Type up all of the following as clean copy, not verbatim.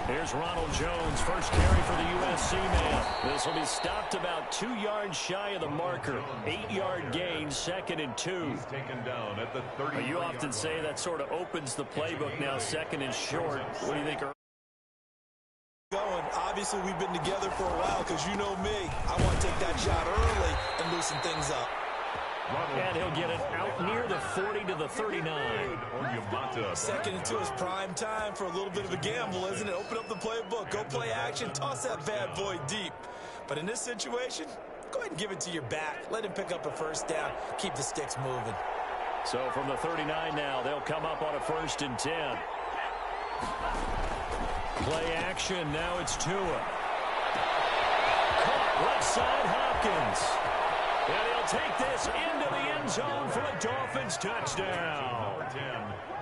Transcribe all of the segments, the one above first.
Here's Ronald Jones, first carry for the USC man. This will be stopped about 2 yards shy of the marker. 8-yard gain, 2nd and 2. He's taken down at the 30. You often say that sort of opens the playbook now, 2nd and short. What do you think? Going. Obviously, we've been together for a while because you know me. I want to take that shot early and loosen things up. And he'll get it out near the 40 to the 39. 2nd and 2 is prime time for a little bit of a gamble, isn't it? Open up the playbook, go play action, toss that bad boy deep. But in this situation, go ahead and give it to your back. Let him pick up a first down. Keep the sticks moving. So from the 39 now, they'll come up on a 1st and 10. Play action. Now it's Tua. Caught right side Hopkins. And he'll take this into the end zone for a Dolphins touchdown.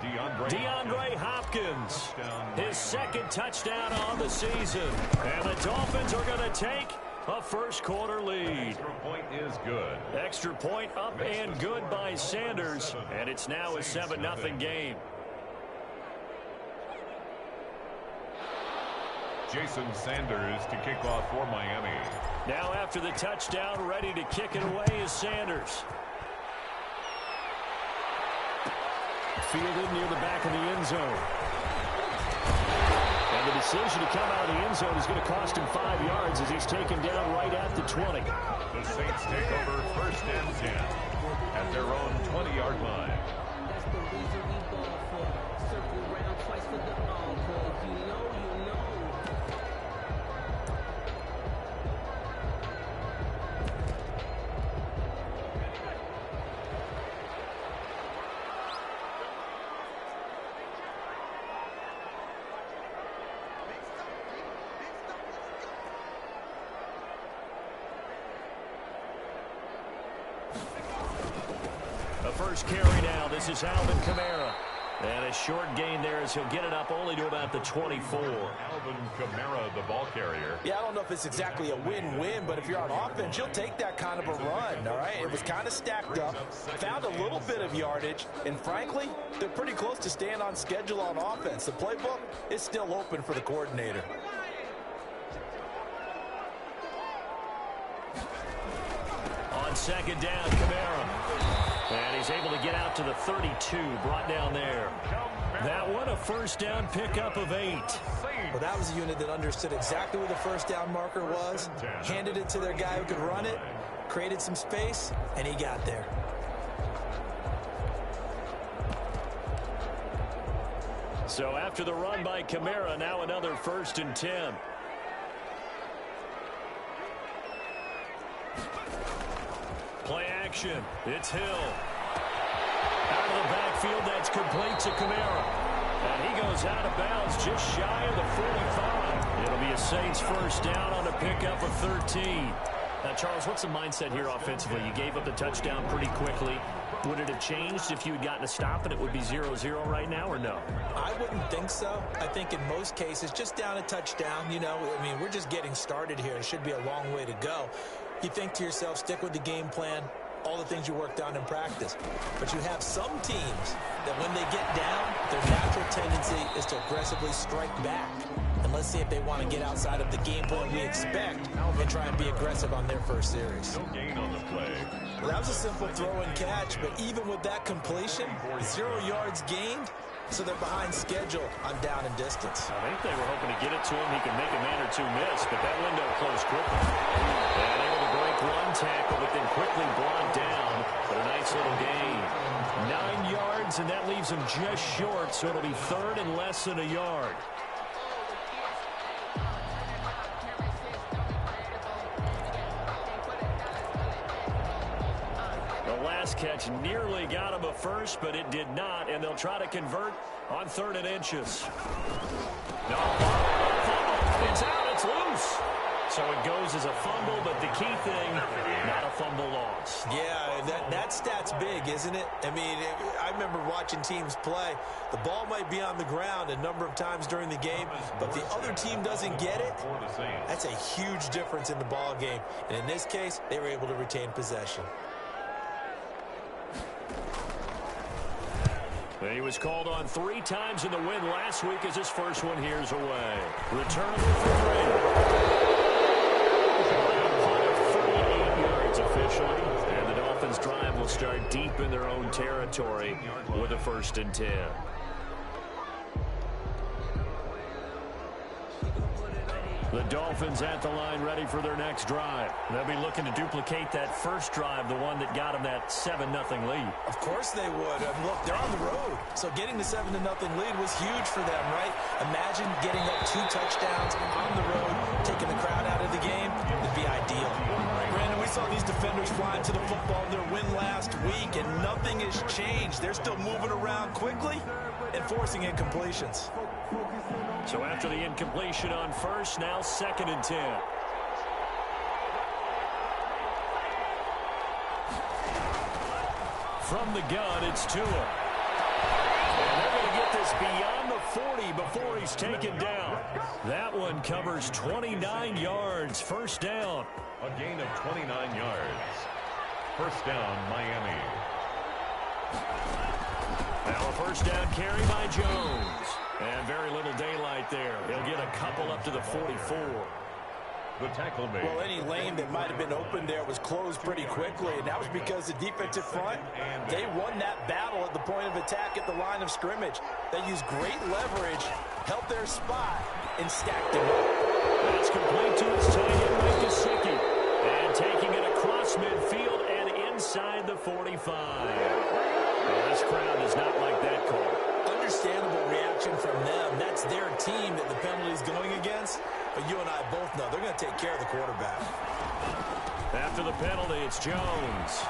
DeAndre Hopkins, his 2nd touchdown on the season. And the Dolphins are going to take a first-quarter lead. Extra point is good. Extra point up and good by Sanders. And it's now a 7-0 game. Jason Sanders to kick off for Miami. Now after the touchdown, ready to kick it away is Sanders. Fielded near the back of the end zone. And the decision to come out of the end zone is going to cost him 5 yards as he's taken down right at the 20. The Saints take over 1st and 10 at their own 20-yard line. That's the reason we ball for. Circle round twice for the encore. You know. First carry now. This is Alvin Kamara. And a short gain there as he'll get it up only to about the 24. Alvin Kamara, the ball carrier. Yeah, I don't know if it's exactly a win-win, but if you're on offense, you'll take that kind of a run, all right? It was kind of stacked up, found a little bit of yardage, and frankly, they're pretty close to staying on schedule on offense. The playbook is still open for the coordinator. On 2nd down, Kamara. And he's able to get out to the 32, brought down there. That one, a first down pickup of 8. Well, that was a unit that understood exactly where the first down marker was, handed it to their guy who could run it, created some space, and he got there. So after the run by Kamara, now another 1st and 10. Play action. It's Hill. Out of the backfield, that's complete to Kamara. And he goes out of bounds just shy of the 45. It'll be a Saints first down on a pickup of 13. Now, Charles, what's the mindset here offensively? You gave up the touchdown pretty quickly. Would it have changed if you had gotten a stop and it would be 0-0 right now, or no? I wouldn't think so. I think in most cases, just down a touchdown, you know, I mean, we're just getting started here. It should be a long way to go. You think to yourself, stick with the game plan, all the things you worked on in practice. But you have some teams that when they get down, their natural tendency is to aggressively strike back. And let's see if they want to get outside of the game plan we expect and try and be aggressive on their first series. No gain on the play. Well, that was a simple throw and catch, but even with that completion, 0 yards gained, so they're behind schedule on down and distance. I think they were hoping to get it to him. He can make a man or two miss, but that window closed quickly. And able to break one tackle, but then quickly brought down. But a nice little gain. 9 yards, and that leaves him just short, so it'll be 3rd and less than a yard. Catch nearly got him a first, but it did not, and they'll try to convert on 3rd and inches. No, it's out, it's loose. So it goes as a fumble, but the key thing, not a fumble loss. Yeah, that stat's big, isn't it? I mean, I remember watching teams play. The ball might be on the ground a number of times during the game, but the other team doesn't get it. That's a huge difference in the ball game. And in this case, they were able to retain possession. He was called on 3 times in the win last week as his first one here's away. Returnable for 3. Officially, and the Dolphins' drive will start deep in their own territory with a 1st and 10. The Dolphins at the line ready for their next drive. They'll be looking to duplicate that first drive, the one that got them that 7-0 lead. Of course they would. Look, they're on the road, so getting the 7-0 lead was huge for them, right? Imagine getting up 2 touchdowns on the road, taking the crowd out of the game. It'd be ideal. Brandon, we saw these defenders flying to the football in their win last week, and nothing has changed. They're still moving around quickly and forcing incompletions. So after the incompletion on first, now 2nd and 10. From the gun, it's Tua. And they're going to get this beyond the 40 before he's taken down. That one covers 29 yards. 1st down. A gain of 29 yards. 1st down, Miami. Now a 1st down carry by Jones. And very little daylight there. He'll get a couple up to the 44. The tackle made. Well, any lane that might have been open there was closed pretty quickly, and that was because the defensive front, they won that battle at the point of attack at the line of scrimmage. They used great leverage, held their spot, and stacked him up. That's complete to his tight end, Mike Gesicki. And taking it across midfield and inside the 45. Well, this crowd does not like that call. Understandable reaction from them. That's their team that the penalty is going against. But you and I both know they're going to take care of the quarterback. After the penalty, it's Jones.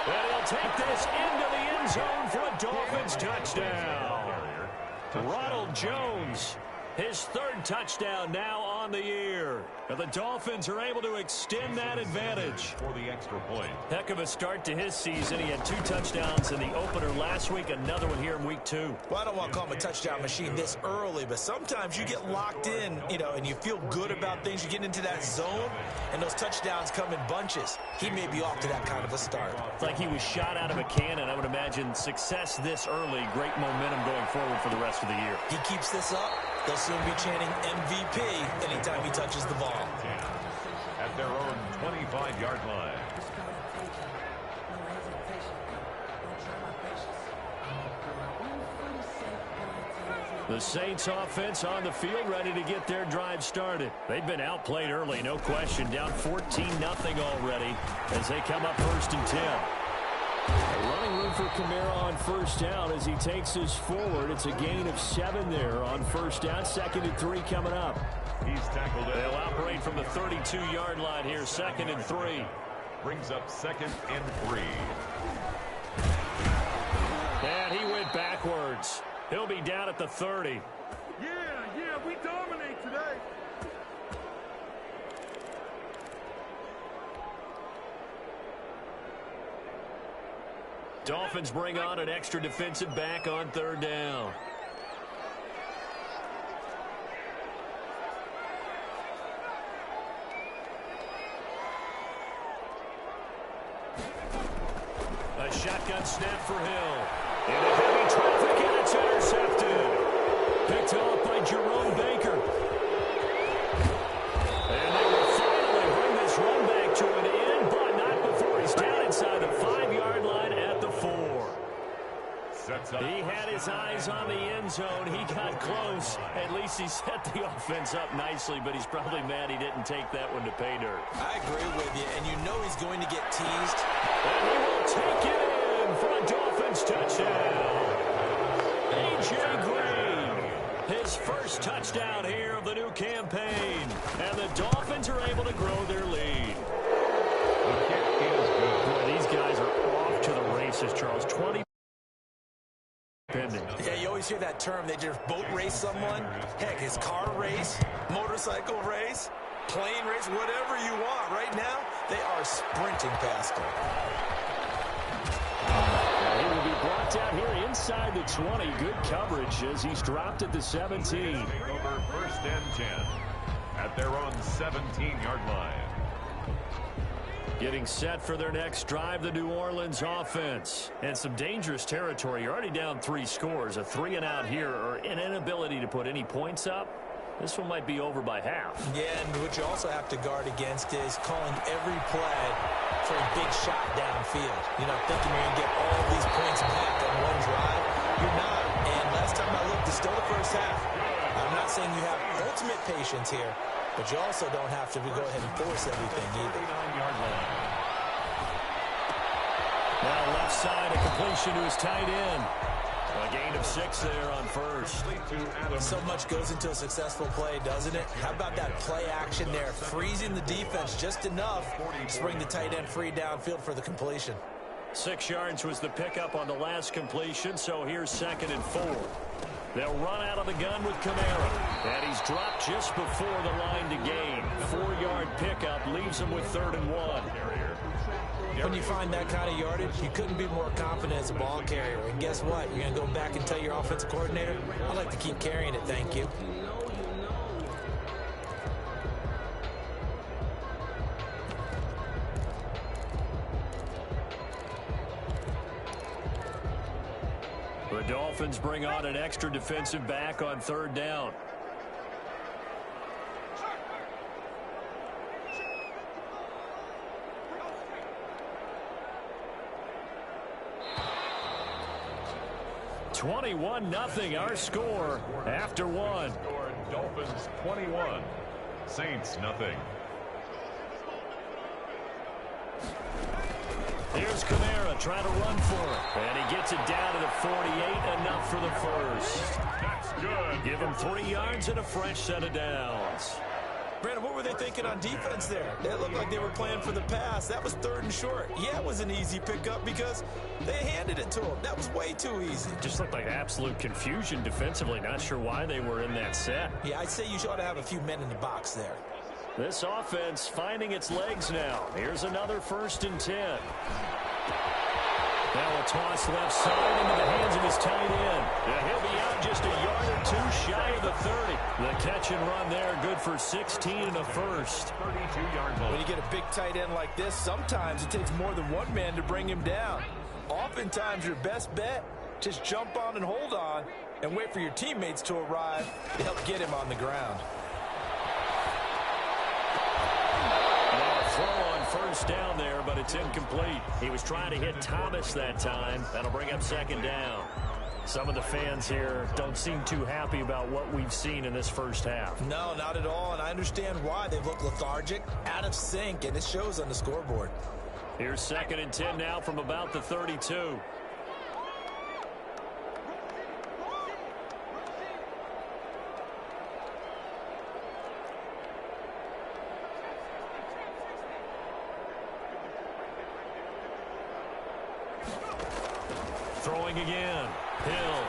And he'll take this into the end zone for a Dolphins touchdown. Ronald Jones, his 3rd touchdown now on the year. And the Dolphins are able to extend that advantage. For the extra point. Heck of a start to his season. He had 2 touchdowns in the opener last week, another one here in week 2. Well, I don't want to call him a touchdown machine this early, but sometimes you get locked in, and you feel good about things. You get into that zone, and those touchdowns come in bunches. He may be off to that kind of a start. It's like he was shot out of a cannon. I would imagine success this early, great momentum going forward for the rest of the year. He keeps this up, they'll soon be chanting MVP anytime he touches the ball. At their own 25-yard line. The Saints offense on the field ready to get their drive started. They've been outplayed early, no question. Down 14-0 already as they come up 1st and 10. Running room for Kamara on 1st down as he takes us forward. It's a gain of 7 there on 1st down. 2nd and 3 coming up. He's tackled it. They'll operate from the 32-yard line here. 2nd and 3. Brings up 2nd and 3. And he went backwards. He'll be down at the 30. Yeah, we dominate today. Dolphins bring on an extra defensive back on 3rd down. A shotgun snap for Hill. In a heavy traffic, and it's intercepted. Picked off by Jerome Baker. And they will finally bring this run back to an end, but not before he's down inside the 5-yard line at the 4. He had his eyes on the end zone. He got close. At least he set the offense up nicely, but he's probably mad he didn't take that one to pay dirt. I agree with you, and you know he's going to get teased. And he will take it in for a Dolphins touchdown. A.J. Green, his 1st touchdown here of the new campaign. And the Dolphins are able to grow their lead. The kick is good. Boy, these guys are off to the races, Charles. 20 pending. Yeah, you always hear that term. They just boat race someone. Heck, his car race, motorcycle race, plane race, whatever you want. Right now, they are sprinting past him. He will be brought down here inside the 20. Good coverage as he's dropped at the 17. Take over 1st and 10 at their own 17-yard line. Getting set for their next drive, the New Orleans offense. And some dangerous territory. You're already down 3 scores. A 3-and-out here, or an inability to put any points up. This one might be over by half. Yeah, and what you also have to guard against is calling every play for a big shot downfield. You know, thinking you're going to get all these points back on one drive. You're not. And last time I looked, it's still the first half. I'm not saying you have ultimate patience here, but you also don't have to go ahead and force everything either. Now left side, a completion to his tight end. A gain of 6 there on first. So much goes into a successful play, doesn't it? How about that play action there, freezing the defense just enough to bring the tight end free downfield for the completion. 6 yards was the pickup on the last completion, so here's 2nd and 4. They'll run out of the gun with Kamara. And he's dropped just before the line to gain. 4-yard pickup leaves him with 3rd and 1. When you find that kind of yardage, you couldn't be more confident as a ball carrier. And guess what? You're going to go back and tell your offensive coordinator, I'd like to keep carrying it, thank you. The Dolphins bring on an extra defensive back on 3rd down. (21-0) our score after 1. Dolphins 21, Saints nothing. Here's Kamara trying to run for it. And he gets it down to the 48, enough for the first. That's good. Give him 3 yards and a fresh set of downs. Brandon, what were they thinking on defense there? It looked like they were playing for the pass. That was 3rd and short. Yeah, it was an easy pickup because they handed it to him. That was way too easy. Just looked like absolute confusion defensively. Not sure why they were in that set. Yeah, I'd say you ought to have a few men in the box there. This offense finding its legs now. Here's another 1st and 10. Now a toss left side into the hands of his tight end. And he'll be out just a yard or 2 shy of the 30. The catch and run there, good for 16 and a first. 32-yard line. When you get a big tight end like this, sometimes it takes more than one man to bring him down. Oftentimes your best bet, just jump on and hold on and wait for your teammates to arrive to help get him on the ground. Throw on 1st down there, but it's incomplete. He was trying to hit Thomas that time. That'll bring up 2nd down. Some of the fans here don't seem too happy about what we've seen in this first half. No, not at all, and I understand why. They've looked lethargic, out of sync, and it shows on the scoreboard. Here's 2nd and 10 now from about the 32. Throwing again. Hill.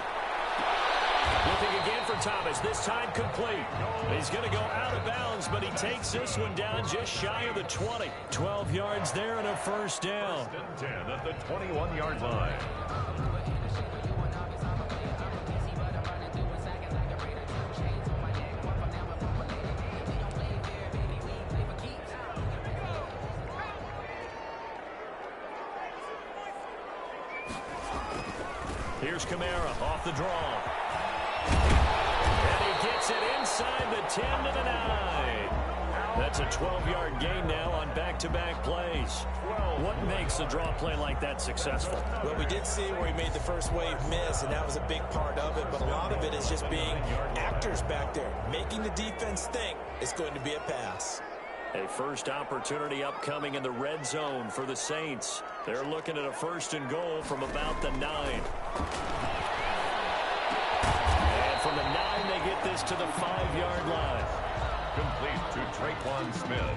Looking again for Thomas. This time complete. He's going to go out of bounds, but he takes this one down just shy of the 20. 12 yards there and a 1st down. 1st and 10 at the 21-yard line. Here's Kamara off the draw. And he gets it inside the 10 to the 9. That's a 12-yard gain now on back-to-back plays. What makes a draw play like that successful? Well, we did see where he made the first wave miss, and that was a big part of it. But a lot of it is just being actors back there, making the defense think it's going to be a pass. A first opportunity upcoming in the red zone for the Saints. They're looking at a 1st and goal from about the 9. And from the 9, they get this to the 5-yard line. Complete to Traquan Smith.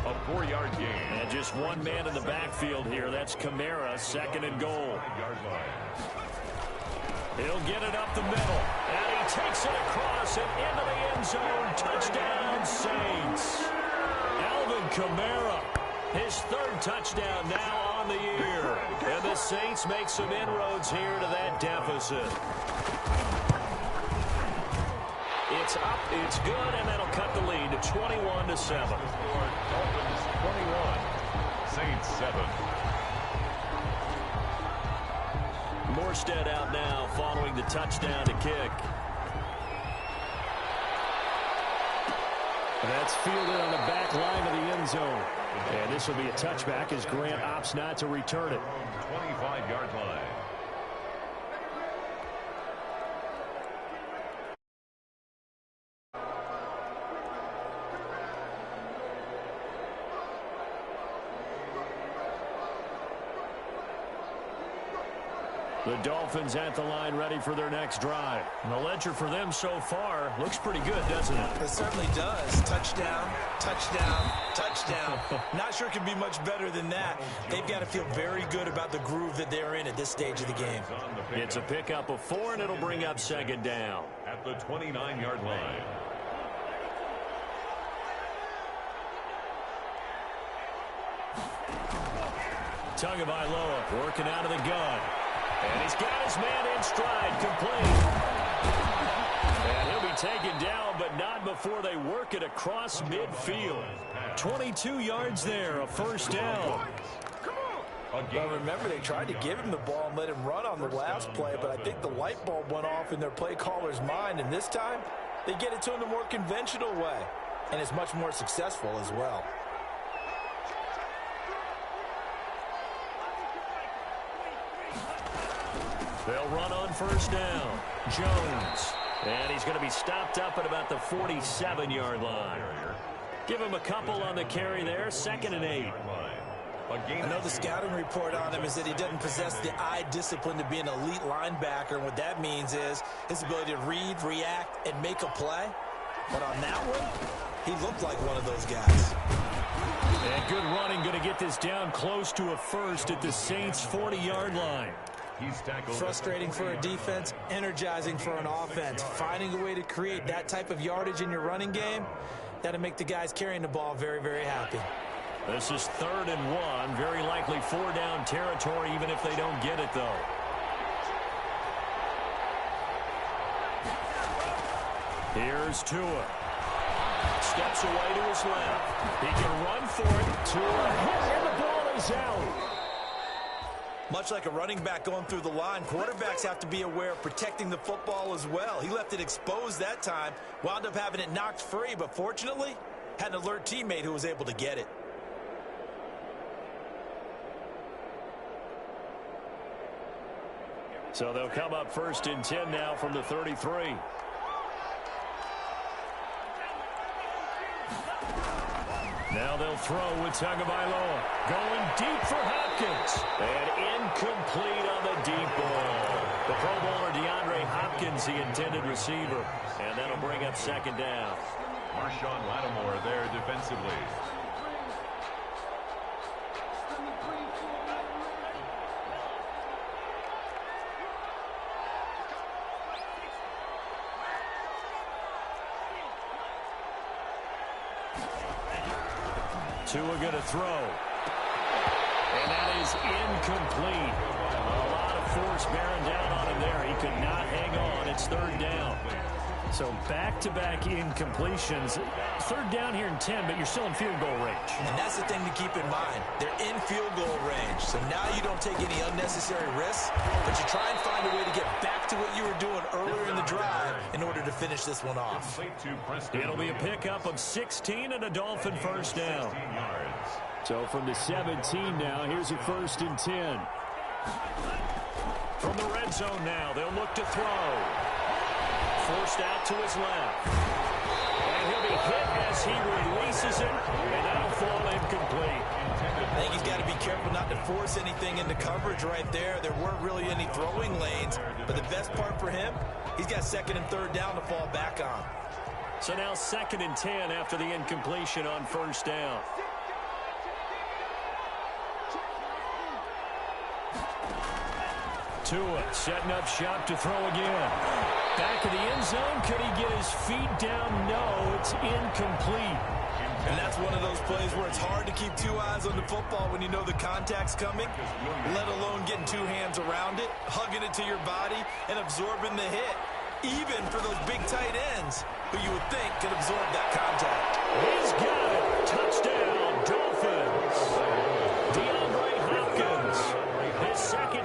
A 4-yard gain. And just one man in the backfield here. That's Kamara, 2nd and goal. 5-yard line. He'll get it up the middle. And he takes it across and into the end zone. Touchdown, Saints. Alvin Kamara, his 3rd touchdown now on the year. And the Saints make some inroads here to that deficit. It's up, it's good, and that'll cut the lead to 21-7. Dolphins 21, Saints 7. Morstead out now following the touchdown to kick. That's fielded on the back line of the end zone. And this will be a touchback as Grant opts not to return it. 25-yard line. The Dolphins at the line ready for their next drive. And the ledger for them so far looks pretty good, doesn't it? It certainly does. Touchdown, touchdown, touchdown. Not sure it can be much better than that. They've got to feel very good about the groove that they're in at this stage of the game. It's a pickup of 4, and it'll bring up second down. At the 29-yard line. Tagovailoa working out of the gun. And he's got his man in stride, complete. And he'll be taken down, but not before they work it across midfield. 22 yards there, a first down. Well, remember, they tried to give him the ball and let him run on the last play, but I think the light bulb went off in their play caller's mind, and this time they get it to him the more conventional way, and it's much more successful as well. They'll run on first down. Jones. And he's going to be stopped up at about the 47-yard line. Give him a couple on the carry there. 2nd and 8. I know the scouting report on him is that he doesn't possess the eye discipline to be an elite linebacker. And what that means is his ability to read, react, and make a play. But on that one, he looked like one of those guys. And good running, going to get this down close to a first at the Saints' 40-yard line. Frustrating for a defense, energizing for an offense. Finding a way to create that type of yardage in your running game, that'll make the guys carrying the ball very, very happy. This is 3rd and 1. Very likely 4-down territory, even if they don't get it, though. Here's Tua. Steps away to his left. He can run for it. Tua, and the ball is out. Much like a running back going through the line, quarterbacks have to be aware of protecting the football as well. He left it exposed that time, wound up having it knocked free, but fortunately, had an alert teammate who was able to get it. So they'll come up 1st and 10 now from the 33. Now they'll throw with Tagovailoa. Going deep for Hopkins. And incomplete on the deep ball. The Pro Bowler DeAndre Hopkins, the intended receiver. And that'll bring up 2nd down. Marshawn Lattimore there defensively. Tua going to throw. And that is incomplete. A lot of force bearing down on him there. He could not hang on. It's 3rd down. So back-to-back incompletions. 3rd down here in 10, but you're still in field goal range. And that's the thing to keep in mind. They're in field goal range. So now you don't take any unnecessary risks, but you try and find a way to get back to what you were doing earlier in the drive in order to finish this one off. It'll be a pickup of 16 and a Dolphin first down. So from the 17 now, here's a 1st and 10. From the red zone now, they'll look to throw. Forced out to his left. And he'll be hit as he releases it, and that'll fall incomplete. I think he's got to be careful not to force anything into coverage right there. There weren't really any throwing lanes, but the best part for him, he's got 2nd and 3rd down to fall back on. So now 2nd and 10 after the incompletion on 1st down. Tua setting up shop to throw again. Back of the end zone. Could he get his feet down? No, it's incomplete. And that's one of those plays where it's hard to keep 2 eyes on the football when you know the contact's coming, let alone getting 2 hands around it, hugging it to your body, and absorbing the hit, even for those big tight ends who you would think could absorb that contact. He's got it. Touchdown, Dolphins.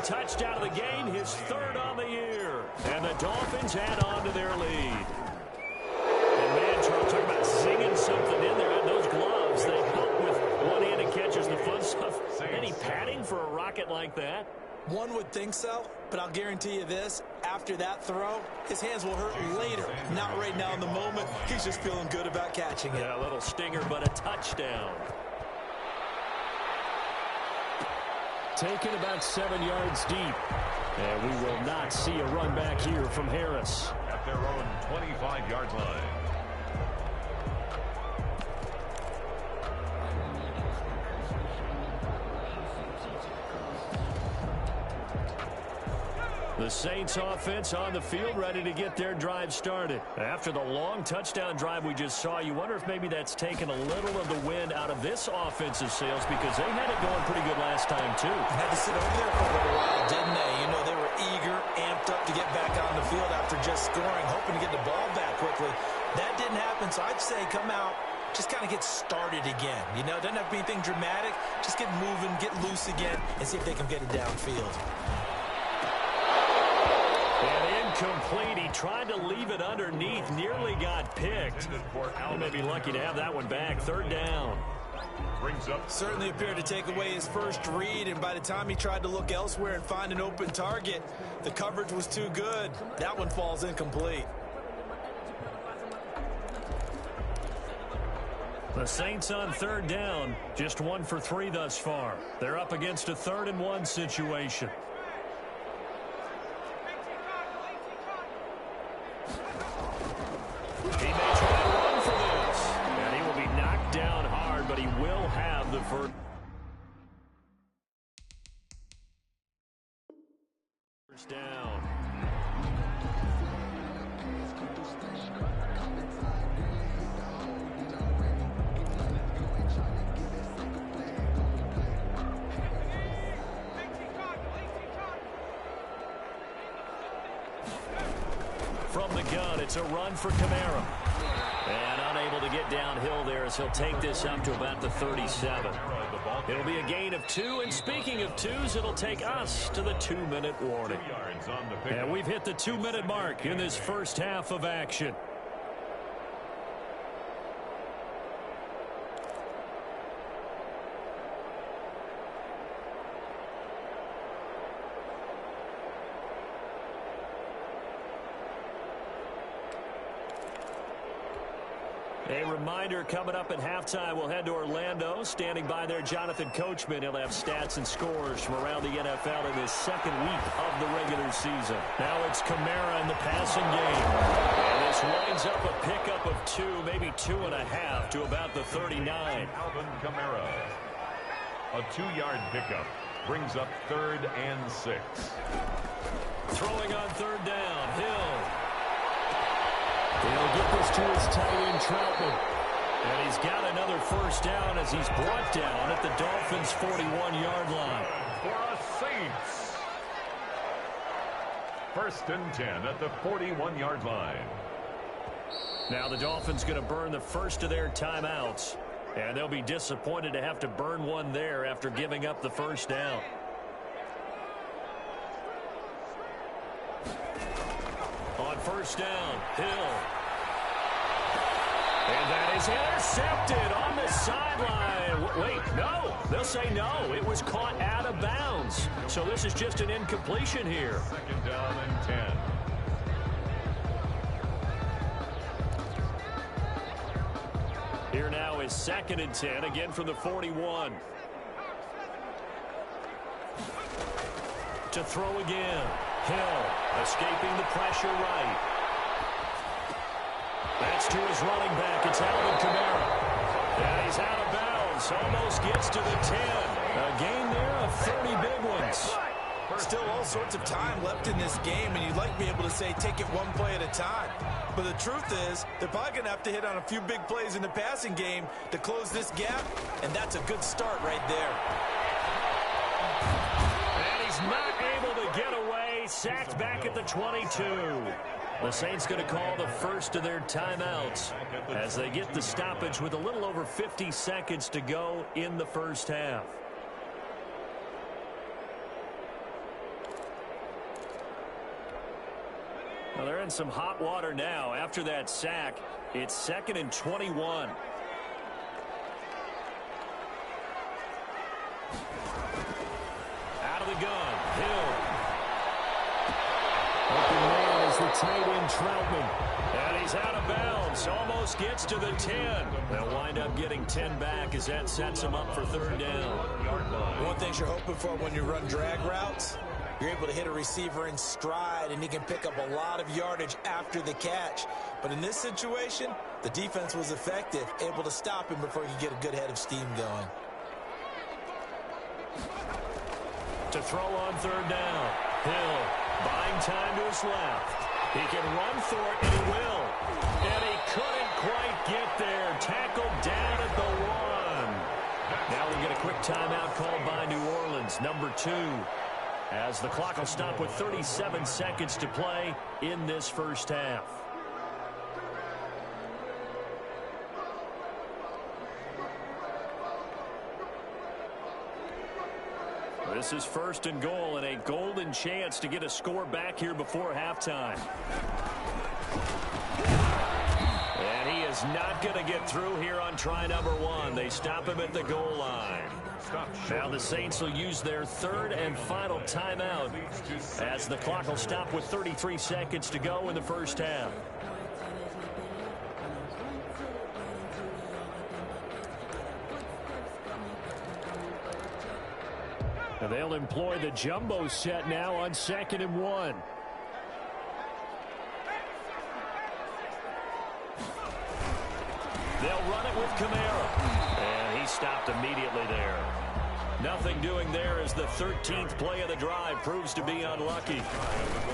touchdown of the game, his third on the year. And the Dolphins add on to their lead. And man, Charles, talk about singing something in there. And those gloves, they help with one-handed catches, the fun stuff. Any padding for a rocket like that? One would think so, but I'll guarantee you this. After that throw, his hands will hurt later. Not right now in the moment. He's just feeling good about catching it. Yeah, a little stinger, but a touchdown. Taken about 7 yards deep. And we will not see a run back here from Harris. At their own 25-yard line. The Saints offense on the field, ready to get their drive started. After the long touchdown drive we just saw, you wonder if maybe that's taken a little of the wind out of this offensive sails, because they had it going pretty good last time, too. Had to sit over there for a little while, didn't they? You know, they were eager, amped up to get back on the field after just scoring, hoping to get the ball back quickly. That didn't happen, so I'd say come out, just kind of get started again. You know, doesn't have to be anything dramatic. Just get moving, get loose again, and see if they can get it downfield. And incomplete. He tried to leave it underneath. Nearly got picked. He may be lucky to have that one back. Third down. Brings up. Certainly appeared to take away his first read, and by the time he tried to look elsewhere and find an open target, the coverage was too good. That one falls incomplete. The Saints on third down. Just 1 for 3 thus far. They're up against a 3rd and 1 situation. He may try to run for this. And he will be knocked down hard, but he will have the first down. From the gun, it's a run for Kamara. And unable to get downhill there as he'll take this up to about the 37. It'll be a gain of 2, and speaking of 2s, it'll take us to the 2-minute warning. And we've hit the 2-minute mark in this first half of action. A reminder, coming up at halftime, we'll head to Orlando. Standing by there, Jonathan Coachman. He'll have stats and scores from around the NFL in this second week of the regular season. Now it's Kamara in the passing game. And this winds up a pickup of 2, maybe 2.5 to about the 39. Alvin Kamara. A 2-yard pickup brings up 3rd and 6. Throwing on third down, Hill. He'll get this to his tight end, Troutman. And he's got another first down as he's brought down at the Dolphins' 41-yard line. For a Saints. 1st and 10 at the 41-yard line. Now the Dolphins going to burn the first of their timeouts. And they'll be disappointed to have to burn one there after giving up the first down. On first down, Hill. And that is intercepted on the sideline. Wait, no. They'll say no. It was caught out of bounds. So this is just an incompletion here. 2nd down and 10. Here now is 2nd and 10, again from the 41. To throw again. Hill escaping the pressure right. That's to his running back. It's Alvin Kamara. And he's out of bounds. Almost gets to the 10. A gain there of 30 big ones. Still all sorts of time left in this game, and you'd like to be able to say take it one play at a time. But the truth is, they're probably going to have to hit on a few big plays in the passing game to close this gap, and that's a good start right there. And he's not able to get away. Sacked back at the 22. The Saints going to call the first of their timeouts as they get the stoppage with a little over 50 seconds to go in the first half. Well, they're in some hot water now. After that sack, it's 2nd and 21. Out of the gun, Hill. Open man is the tight end, Troutman. And he's out of bounds. Almost gets to the 10. They'll wind up getting 10 back as that sets him up for 3rd down. One thing you're hoping for when you run drag routes, you're able to hit a receiver in stride, and he can pick up a lot of yardage after the catch. But in this situation, the defense was effective, able to stop him before he could get a good head of steam going. To throw on 3rd down. Hill buying time to his left. He can run for it, and he will. And he couldn't quite get there. Tackled down at the 1. Now we get a quick timeout called by New Orleans, number 2. As the clock will stop with 37 seconds to play in this first half. This is 1st and goal, and a golden chance to get a score back here before halftime. And he is not going to get through here on try number 1. They stop him at the goal line. Now the Saints will use their 3rd and final timeout as the clock will stop with 33 seconds to go in the first half. And they'll employ the jumbo set now on 2nd and 1. They'll run it with Kamara. And he stopped immediately there. Nothing doing there as the 13th play of the drive proves to be unlucky.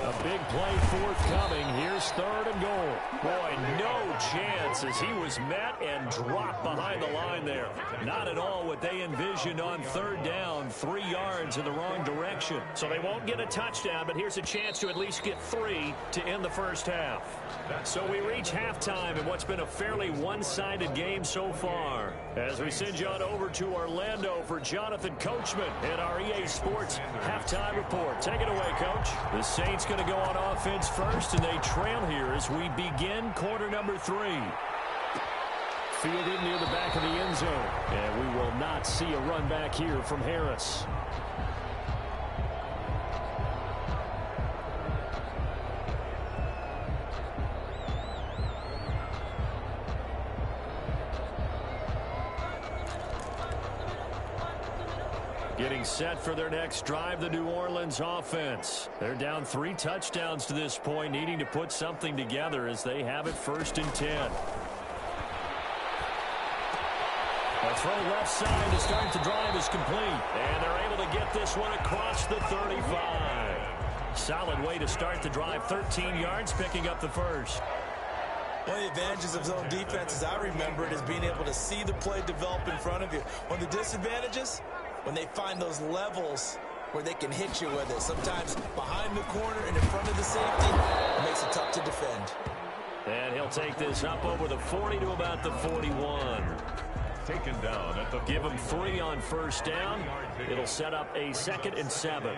A big play forthcoming. Here's 3rd and goal. Boy, no chance as he was met and dropped behind the line there. Not at all what they envisioned on 3rd down. 3 yards in the wrong direction. So they won't get a touchdown, but here's a chance to at least get 3 to end the first half. So we reach halftime in what's been a fairly one-sided game so far. As we send you on over to Orlando for Jonathan Coachman in our EA Sports halftime report. Take it away, Coach. The Saints going to go on offense first, and they trail here as we begin quarter number 3. Fielded near the back of the end zone, and we will not see a run back here from Harris. Getting set for their next drive, the New Orleans offense. They're down 3 touchdowns to this point, needing to put something together as they have it 1st and 10. A throw left side to start the drive is complete. And they're able to get this one across the 35. Solid way to start the drive. 13 yards, picking up the first. One of the advantages of zone defense, as I remember it, is being able to see the play develop in front of you. One of the disadvantages, when they find those levels where they can hit you with it. Sometimes behind the corner and in front of the safety, it makes it tough to defend. And he'll take this up over the 40 to about the 41. Taken down at the Give him 3 on 1st down. It'll set up a 2nd and 7.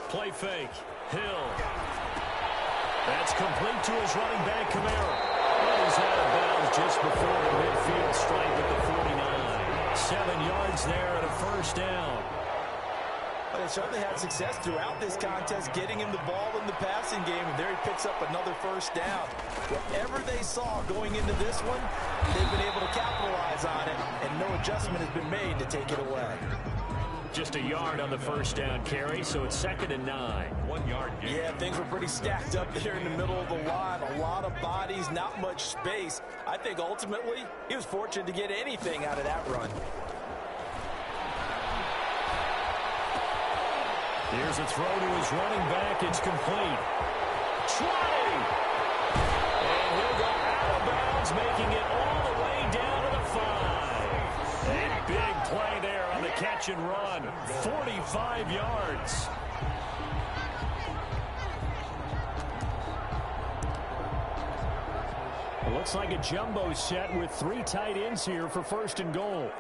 Play fake. Hill. That's complete to his running back, Kamara. And he's out of bounds just before the midfield stripe at the 49. 7 yards there and a 1st down. But they certainly had success throughout this contest, getting him the ball in the passing game, and there he picks up another 1st down. Whatever they saw going into this one, they've been able to capitalize on it, and no adjustment has been made to take it away. Just a yard on the 1st down carry, so it's 2nd and 9. 1 yard gain. Yeah, things were pretty stacked up there in the middle of the line. A lot of bodies, not much space. I think ultimately he was fortunate to get anything out of that run. Here's a throw to his running back. It's complete. 20! And he'll go out of bounds, making it all the way down to the 5. And big play there on the catch and run. 45 yards. It looks like a jumbo set with 3 tight ends here for 1st and goal.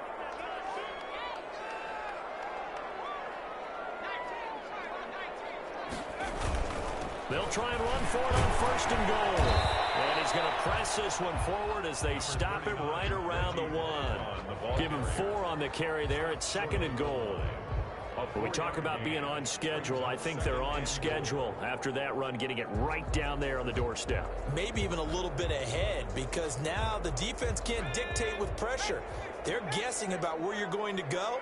They'll try and run for it on 1st and goal. And he's going to press this one forward as they stop it right around the 1. Give him 4 on the carry there at 2nd and goal. When we talk about being on schedule, I think they're on schedule after that run, getting it right down there on the doorstep. Maybe even a little bit ahead, because now the defense can't dictate with pressure. They're guessing about where you're going to go.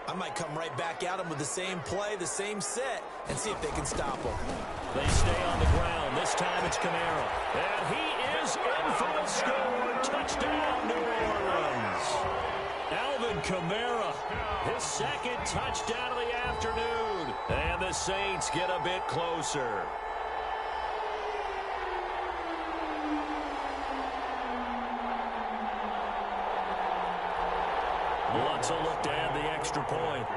I might come right back at them with the same play, the same set, and see if they can stop them. They stay on the ground. This time it's Camara. And he is in for the score. Touchdown, New Orleans. Alvin Kamara, his 2nd touchdown of the afternoon. And the Saints get a bit closer. Wants a look to add the extra point.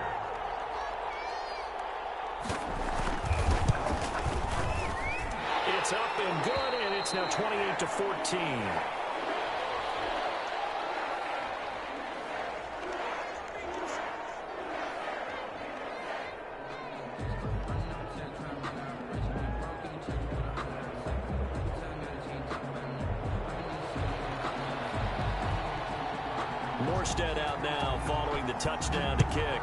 It's up and good, and it's now 28-14. Morstead out now following the touchdown to kick.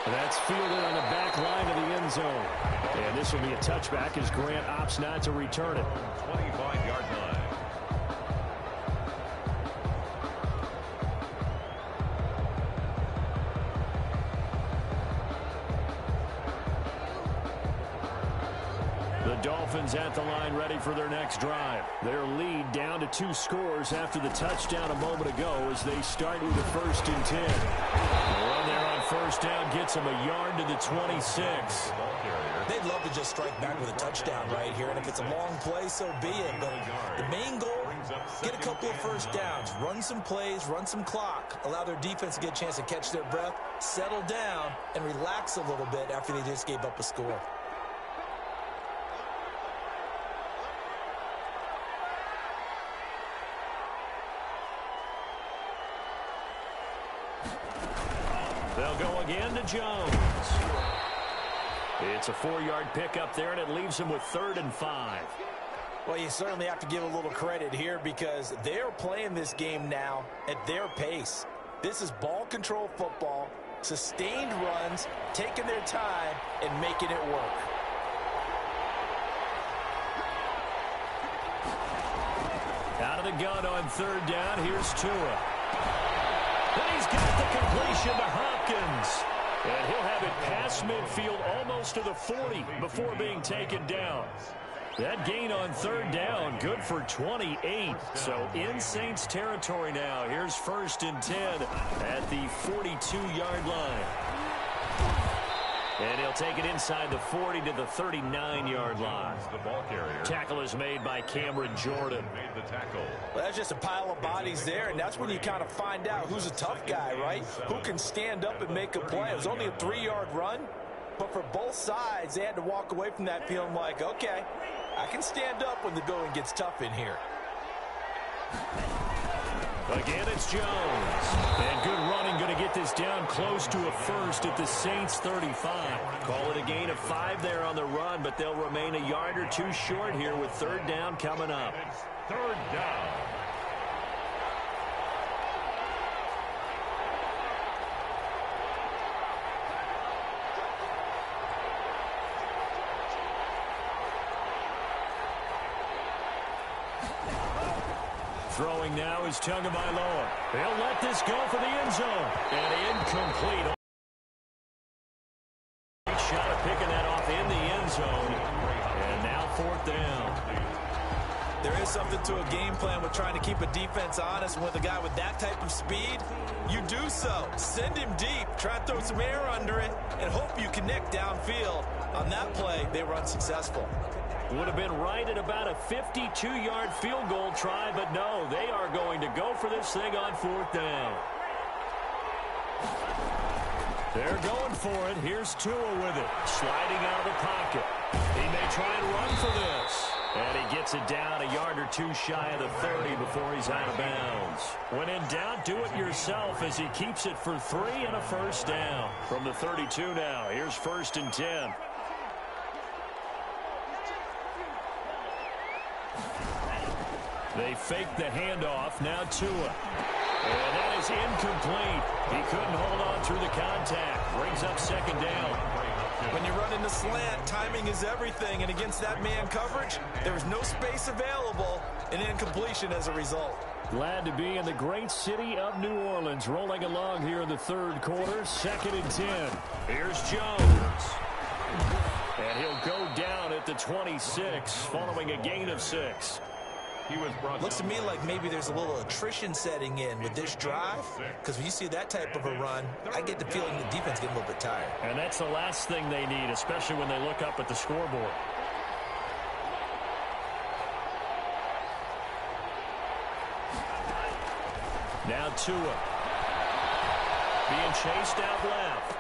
That's fielded on the back line of the end zone. And this will be a touchback as Grant opts not to return it. 25-yard line. The Dolphins at the line ready for their next drive. Their lead down to 2 scores after the touchdown a moment ago as they start with a 1st and 10. The run there on 1st down gets them a yard to the 26. They'd love to just strike back with a touchdown right here, and if it's a long play, so be it. But the main goal, get a couple of 1st downs, run some plays, run some clock, allow their defense to get a chance to catch their breath, settle down, and relax a little bit after they just gave up a score. They'll go again to Jones. It's a 4-yard pickup there, and it leaves him with 3rd and 5. Well, you certainly have to give a little credit here because they're playing this game now at their pace. This is ball control football, sustained runs, taking their time, and making it work. Out of the gun on 3rd down, here's Tua. Then he's got the completion to Hopkins. And he'll have it past midfield almost to the 40 before being taken down. That gain on 3rd down, good for 28. So in Saints territory now. Here's 1st and 10 at the 42-yard line. And he'll take it inside the 40 to the 39-yard line. The ball carrier. Tackle is made by Cameron Jordan. Made the tackle. Well, that's just a pile of bodies there, and that's when you kind of find out who's a tough guy, right? Who can stand up and make a play. It was only a 3-yard run, but for both sides, they had to walk away from that feeling like, okay, I can stand up when the going gets tough in here. Again, it's Jones. And good running, going to get this down close to a 1st at the Saints 35. Call it a gain of 5 there on the run, but they'll remain a yard or 2 short here with 3rd down coming up. It's 3rd down. Throwing now is Tagovailoa. They'll let this go for the end zone. And incomplete. Shot of picking that off in the end zone. And now 4th down. There is something to a game plan with trying to keep a defense honest. With a guy with that type of speed, you do so. Send him deep. Try to throw some air under it and hope you connect downfield. On that play, they were unsuccessful. Would have been right at about a 52-yard field goal try, but no, they are going to go for this thing on 4th down. They're going for it. Here's Tua with it. Sliding out of the pocket. He may try and run for this. And he gets it down a yard or two shy of the 30 before he's out of bounds. When in doubt, do it yourself as he keeps it for 3 and a first down. From the 32 now, here's 1st and 10. They fake the handoff, now Tua. And that is incomplete. He couldn't hold on through the contact. Brings up 2nd down. When you run in the slant, timing is everything, and against that man coverage, there's no space available, and incompletion as a result. Glad to be in the great city of New Orleans, rolling along here in the 3rd quarter, 2nd and 10. Here's Jones. And he'll go down at the 26, following a gain of 6. He was brought Looks to me like maybe there's a little attrition setting in with this drive, because when you see that type of a run, I get the feeling the defense getting a little bit tired. And that's the last thing they need, especially when they look up at the scoreboard. Now Tua. Being chased out left.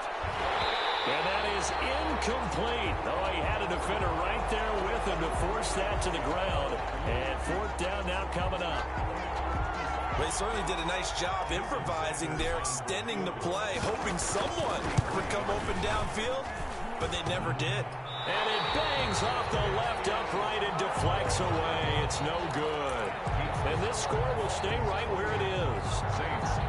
And that is incomplete. Oh, he had a defender right there with him to force that to the ground. And 4th down now coming up. They certainly did a nice job improvising there, extending the play, hoping someone would come open downfield, but they never did. And it bangs off the left upright and deflects away. It's no good. And this score will stay right where it is.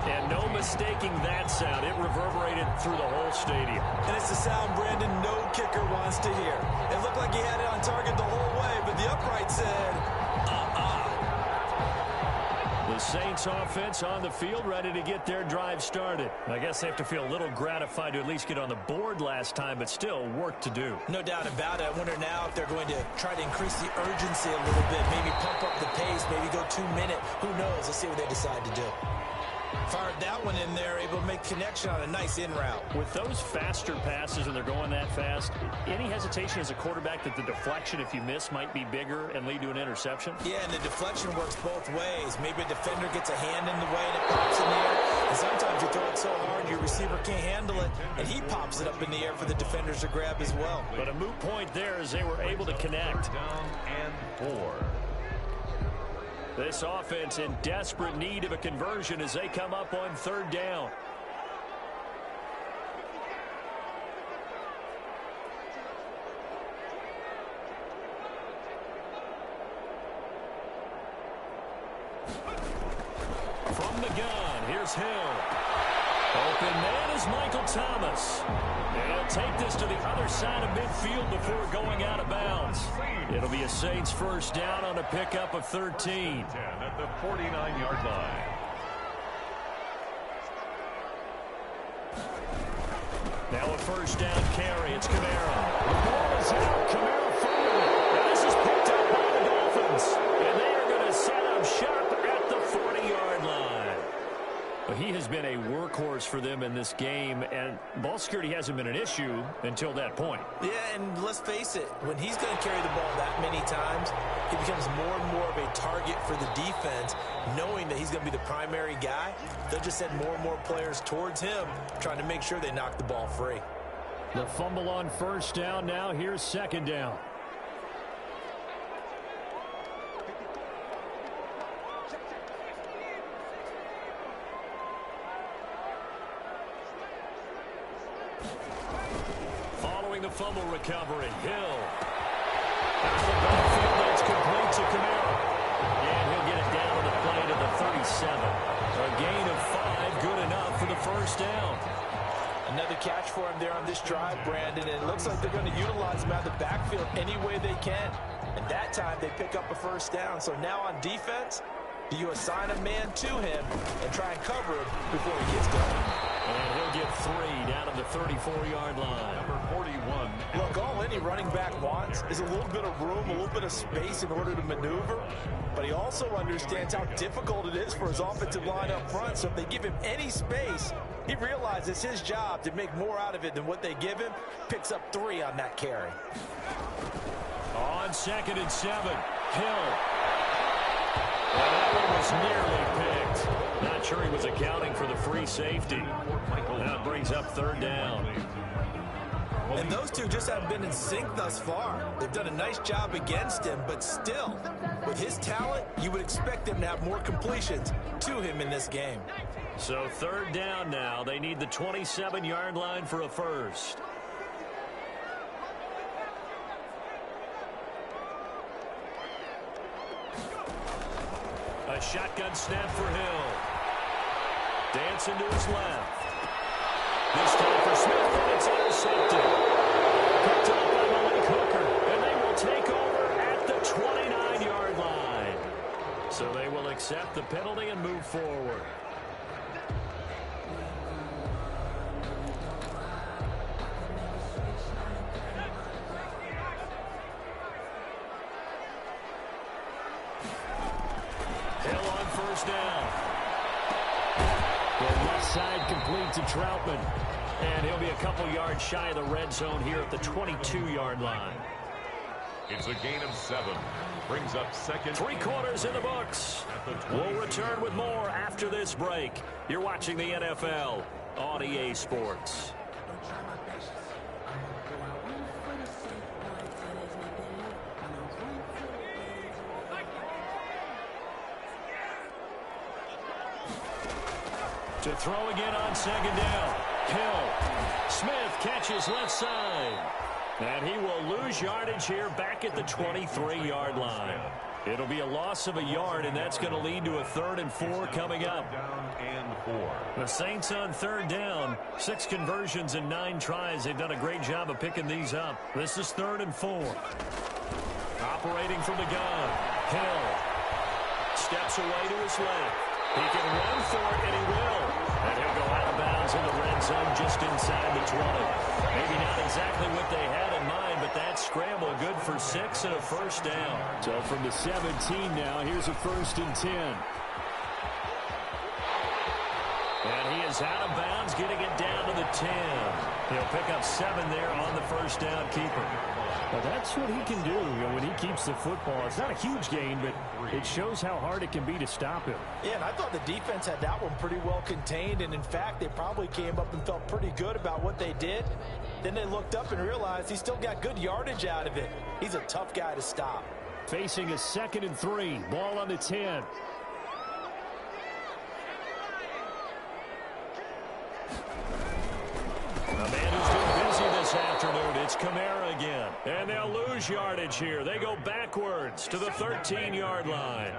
And no mistaking that sound. It reverberated through the whole stadium. And it's the sound Brandon no kicker wants to hear. It looked like he had it on target the whole way, but the upright said, The Saints offense on the field, ready to get their drive started. I guess they have to feel a little gratified to at least get on the board last time, but still work to do. No doubt about it. I wonder now if they're going to try to increase the urgency a little bit, maybe pump up the pace, maybe go 2 minute. Who knows? Let's see what they decide to do. Fired that one in there, able to make connection on a nice in route. With those faster passes and they're going that fast, any hesitation as a quarterback that the deflection, if you miss, might be bigger and lead to an interception? Yeah, and the deflection works both ways. Maybe a defender gets a hand in the way and it pops in the air. And sometimes you throw it so hard your receiver can't handle it, and he pops it up in the air for the defenders to grab as well. But a moot point there as they were able to connect. down and 4. This offense in desperate need of a conversion as they come up on 3rd down. From the gun, here's Hill. Open man is Michael Thomas. And he'll take this to the other side of midfield before going out of bounds. It'll be a Saints 1st down on a pickup of 13. 10 at the 49-yard line. Now a 1st down carry. It's Kamara. The ball is out. Kamara forward. And this is picked up by the Dolphins. And they are going to set up shop at the 40-yard line. Well, he has been a workhorse for them in this game, and ball security hasn't been an issue until that point. Yeah, and let's face it, when he's going to carry the ball that many times, he becomes more and more of a target for the defense, knowing that he's going to be the primary guy. They'll just send more and more players towards him, trying to make sure they knock the ball free. The fumble on 1st down now. Here's 2nd down. The fumble recovery. Hill. Out of the backfield, that's complete to Kamara. And he'll get it down on the play to the 37. A gain of 5, good enough for the 1st down. Another catch for him there on this drive, Brandon, and it looks like they're going to utilize him out of the backfield any way they can. And that time, they pick up a 1st down. So now on defense, do you assign a man to him and try and cover him before he gets going? And he'll get 3 down at the 34-yard line. Number 41. Look, all any running back wants is a little bit of room, a little bit of space in order to maneuver. But he also understands how difficult it is for his offensive line up front. So if they give him any space, he realizes it's his job to make more out of it than what they give him. Picks up 3 on that carry. On 2nd and 7, Hill. Well, that one was nearly picked. Not sure he was accounting for the free safety. That brings up 3rd down. And those two just haven't been in sync thus far. They've done a nice job against him, but still, with his talent, you would expect them to have more completions to him in this game. So third down now. They need the 27-yard line for a first. A shotgun snap for Hill. Dancing to his left. This time for Smith, and it's intercepted. Picked up by Malik Hooker, and they will take over at the 29-yard line. So they will accept the penalty and move forward. Hill on first down. The left side complete to Troutman. And he'll be a couple yards shy of the red zone here at the 22-yard line. It's a gain of 7. Brings up second. 3 quarters in the books. We'll return with more after this break. You're watching the NFL on EA Sports. To throw again on second down. Hill. Smith catches left side. And he will lose yardage here back at the 23-yard line. It'll be a loss of a yard, and that's going to lead to a 3rd and 4 coming up. Down and 4. The Saints on third down. 6 conversions and 9 tries. They've done a great job of picking these up. This is 3rd and 4. Operating from the gun. Hill steps away to his left. He can run for it, and he will. And he'll go out of bounds in the red zone just inside the 20. Maybe not exactly what they had in mind, but that scramble good for 6 and a first down. So from the 17 now, here's a 1st and 10. And he is out of bounds, getting it down to the 10. He'll pick up 7 there on the first down keeper. Well, that's what he can do when he keeps the football. It's not a huge gain, but it shows how hard it can be to stop him. Yeah, and I thought the defense had that one pretty well contained, and in fact, they probably came up and felt pretty good about what they did. Then they looked up and realized he still got good yardage out of it. He's a tough guy to stop. Facing a 2nd and 3, ball on the 10. A man who's been busy this afternoon, it's Kamara again. And they'll lose yardage here. They go backwards to the 13-yard line.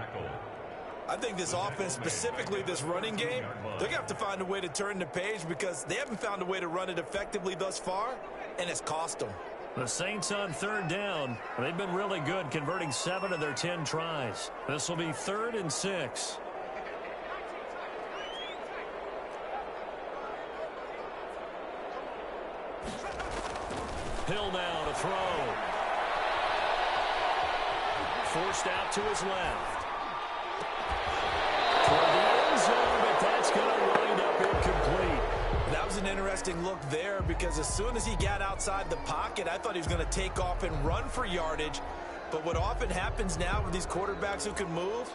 I think this offense, specifically this running game, they're going to have to find a way to turn the page because they haven't found a way to run it effectively thus far, and it's cost them. The Saints on third down. They've been really good, converting 7 of their 10 tries. This will be 3rd and 6. Hill now to throw. Forced out to his left. Toward the end zone, but that's going to wind up incomplete. That was an interesting look there because as soon as he got outside the pocket, I thought he was going to take off and run for yardage. But what often happens now with these quarterbacks who can move,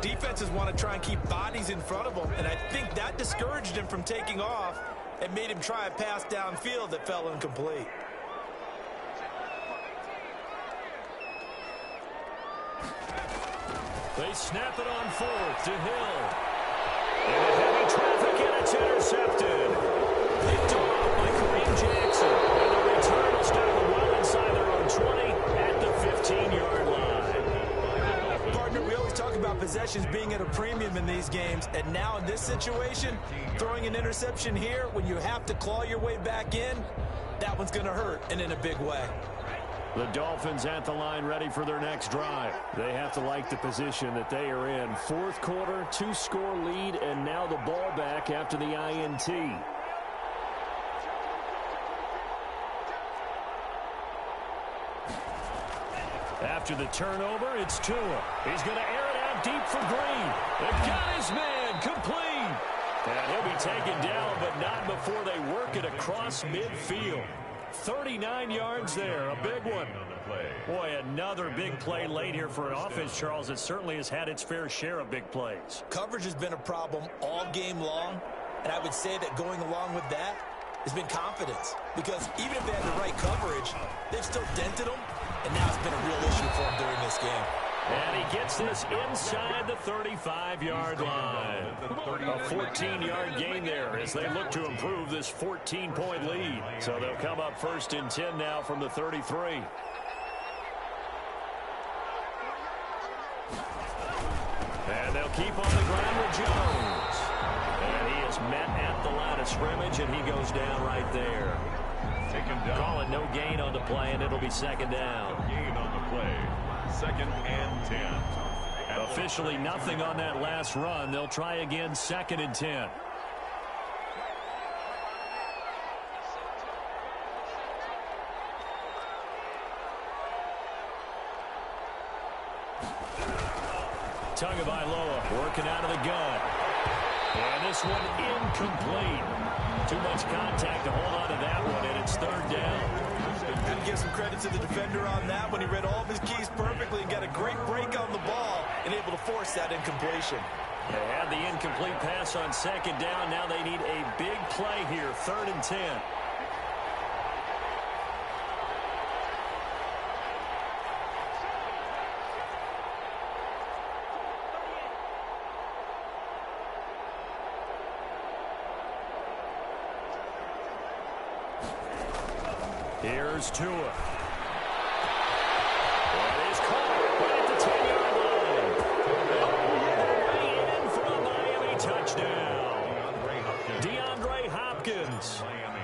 defenses want to try and keep bodies in front of them. And I think that discouraged him from taking off and made him try a pass downfield that fell incomplete. They snap it on 4th to Hill. Into heavy traffic, and it's intercepted. Picked off by Kareem Jackson. And the return will start well inside their own 20 at the 15-yard line. Partner, we always talk about possessions being at a premium in these games. And now in this situation, throwing an interception here when you have to claw your way back in, that one's going to hurt, and in a big way. The Dolphins at the line ready for their next drive. They have to like the position that they are in. 4th quarter, 2-score lead, and now the ball back after the INT. After the turnover, it's Tua. He's going to air it out deep for Green. They've got his man complete. And he'll be taken down, but not before they work it across midfield. 39 yards there, a big one. Boy, another big play late here for an offense, Charles, that certainly has had its fair share of big plays. Coverage has been a problem all game long, and I would say that going along with that, has been confidence. Because even if they had the right coverage, they've still dented them, and now it's been a real issue for them during this game. And he gets this inside the 35-yard line. A 14-yard gain there as they look to improve this 14-point lead. So they'll come up 1st and 10 now from the 33. And they'll keep on the ground with Jones. And he is met at the line of scrimmage, and he goes down right there. Taken down. Calling no gain on the play, and it'll be 2nd down. Gain on the play. 2nd and 10. Officially nothing on that last run. They'll try again 2nd and 10. Tagovailoa working out of the gun. And this one incomplete. Too much contact to hold on to that one, and it's 3rd down. Got to give some credit to the defender on that when he read all of his keys perfectly and got a great break on the ball and able to force that incompletion. They had the incomplete pass on 2nd down. Now they need a big play here, 3rd and 10. Here's Tua. It is caught right at the 10-yard line. In for a Miami touchdown. DeAndre Hopkins,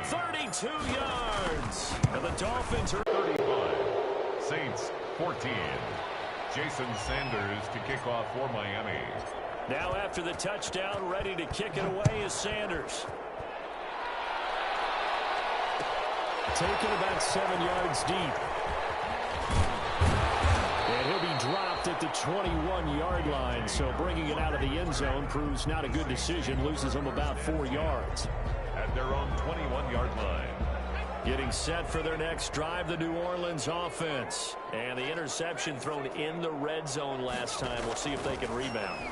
32 yards. And the Dolphins are 35. Saints 14. Jason Sanders to kick off for Miami. now after the touchdown, ready to kick it away is Sanders. Taken about 7 yards deep. And he'll be dropped at the 21-yard line, so bringing it out of the end zone proves not a good decision, loses him about 4 yards. At their own 21-yard line. Getting set for their next drive, the New Orleans offense. And the interception thrown in the red zone last time. We'll see if they can rebound.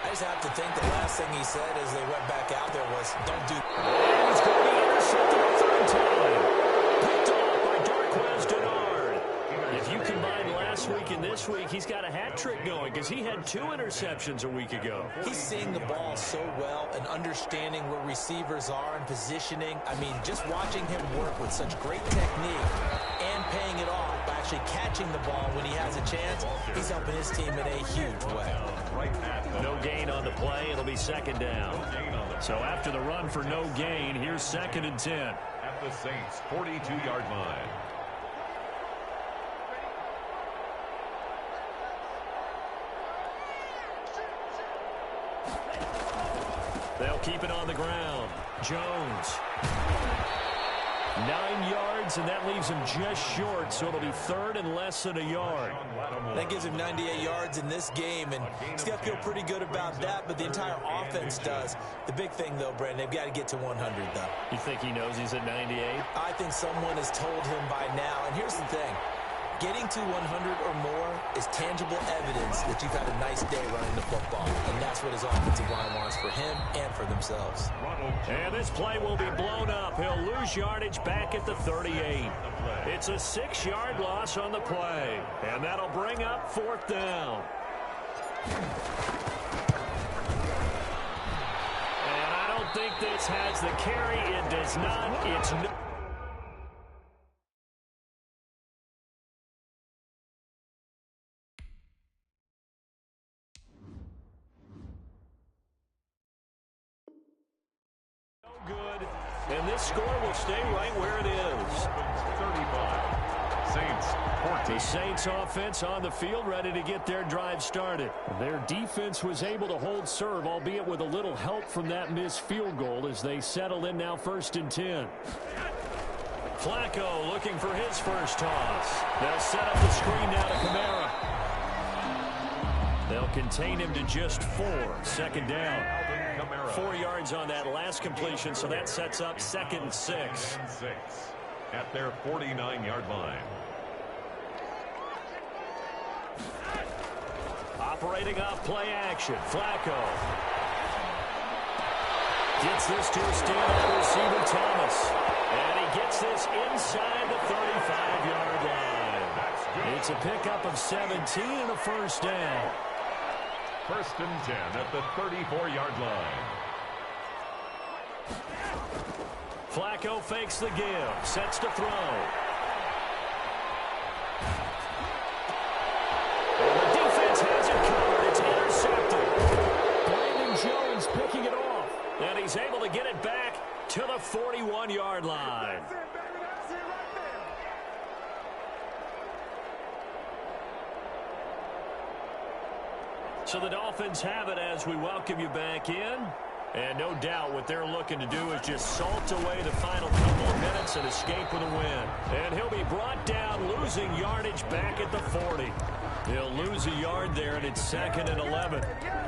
I just have to think the last thing he said as they went back out there was, don't do... And he's going to be intercepted a 3rd time. Picked off by Darquez Denard. If you combine last week and this week, he's got a hat trick going because he had 2 interceptions a week ago. He's seeing the ball so well and understanding where receivers are and positioning. I mean, just watching him work with such great technique and paying it off by actually catching the ball when he has a chance, he's helping his team in a huge way. No gain on the play. It'll be 2nd down. So after the run for no gain, here's 2nd and 10. At the Saints' 42-yard line. They'll keep it on the ground. Jones. 9 yards, and that leaves him just short, so it'll be 3rd and less than a yard. That gives him 98 yards in this game, and he's got to feel pretty good about that, but the entire offense does. The big thing, though, Brandon, they've got to get to 100, though. You think he knows he's at 98? I think someone has told him by now, and here's the thing. Getting to 100 or more is tangible evidence that you've had a nice day running the football, and that's what his offensive line wants for him and for themselves. And this play will be blown up. He'll lose yardage back at the 38. It's a 6-yard loss on the play, and that'll bring up 4th down. And I don't think this has the carry. It does not. It's no. Good, and this score will stay right where it is. 35. Saints 14. The Saints offense on the field ready to get their drive started. Their defense was able to hold serve, albeit with a little help from that missed field goal as they settle in now 1st and 10. Flacco looking for his first toss. They'll set up the screen now to Kamara. They'll contain him to just 4. 2nd down. 4 yards on that last completion, so that sets up 2nd and 6. At their 49-yard line. Operating off play action. Flacco. Gets this to a standout receiver, Thomas. And he gets this inside the 35-yard line. It's a pickup of 17 and a first down. First and 10 at the 34-yard line. Flacco fakes the give, sets to throw. And the defense has it covered. It's intercepted. Brandon Jones picking it off. And he's able to get it back to the 41-yard line. So the Dolphins have it as we welcome you back in. And no doubt what they're looking to do is just salt away the final couple of minutes and escape with a win. And he'll be brought down, losing yardage back at the 40. He'll lose a yard there, and it's 2nd and 11.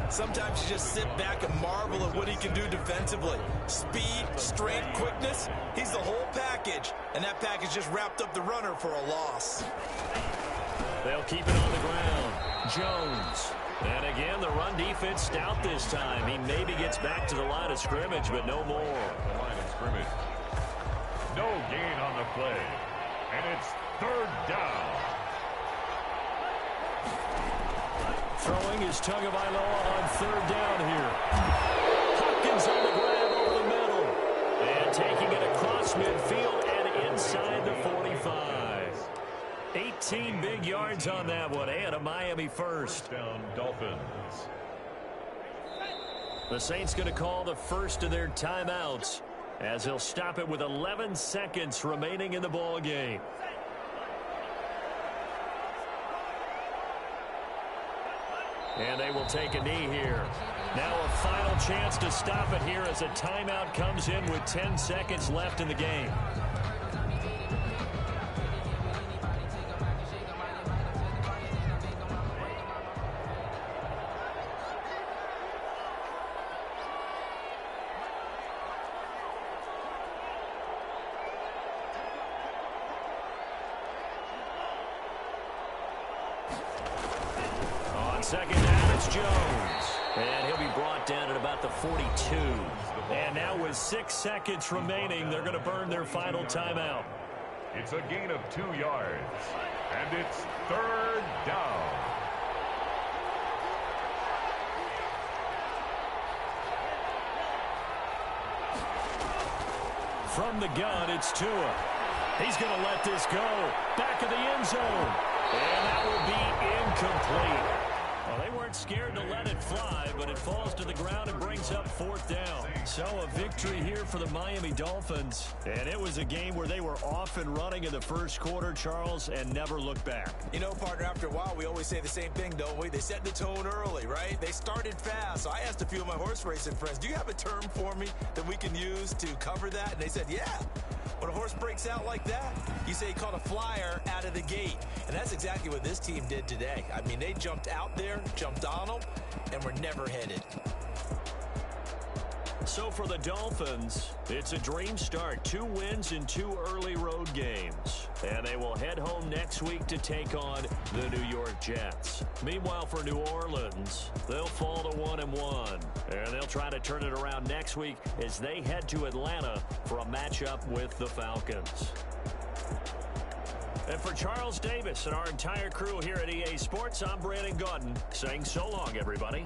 Sometimes you just sit back and marvel at what he can do defensively. Speed, strength, quickness, he's the whole package. And that package just wrapped up the runner for a loss. They'll keep it on the ground. Jones. And again, the run defense stout this time. He maybe gets back to the line of scrimmage, but no more. The line of scrimmage. No gain on the play. And it's 3rd down. Throwing is Tagovailoa on 3rd down here. Hopkins on the grab over the middle. And taking it across midfield and inside the 45. 18 big yards on that one, and a Miami first. Down Dolphins. The Saints going to call the first of their timeouts as he'll stop it with 11 seconds remaining in the ball game. And they will take a knee here. Now a final chance to stop it here as a timeout comes in with 10 seconds left in the game. Second down, it's Jones. And he'll be brought down at about the 42. And now with 6 seconds remaining, they're going to burn their final timeout. It's a gain of 2 yards. And it's 3rd down. From the gun, it's Tua. He's going to let this go. Back of the end zone. And that will be incomplete. Well, they weren't scared to let it fly, but it falls to the ground and brings up 4th down. So a victory here for the Miami Dolphins. And it was a game where they were off and running in the first quarter, Charles, and never looked back. You know, partner, after a while, we always say the same thing, don't we? They set the tone early, right? They started fast. So I asked a few of my horse racing friends, do you have a term for me that we can use to cover that? And they said, yeah. When a horse breaks out like that, you say he caught a flyer out of the gate. And that's exactly what this team did today. I mean, they jumped out there, jumped on them, and were never headed. So for the Dolphins, it's a dream start. 2 wins in 2 early road games. And they will head home next week to take on the New York Jets. Meanwhile, for New Orleans, they'll fall to 1-1. And they'll try to turn it around next week as they head to Atlanta for a matchup with the Falcons. And for Charles Davis and our entire crew here at EA Sports, I'm Brandon Gaudin saying so long, everybody.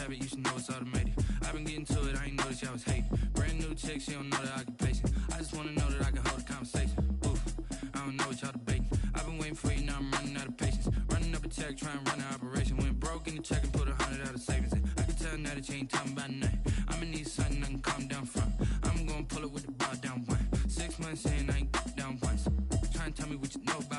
habit, you should know it's automated. I've been getting to it, I ain't noticed y'all was hating. Brand new chick, she don't know the occupation. I just wanna know that I can hold a conversation. Oof, I don't know what y'all debating. I've been waiting for you, now I'm running out of patience. Running up a check, trying to run an operation. Went broke in the check and put 100 out of savings in. I can tell now that you ain't talking about nothing. I'ma need something I can calm down from. I'm gonna pull it with the bar down one. 6 months in, I ain't down once. Trying to tell me what you know about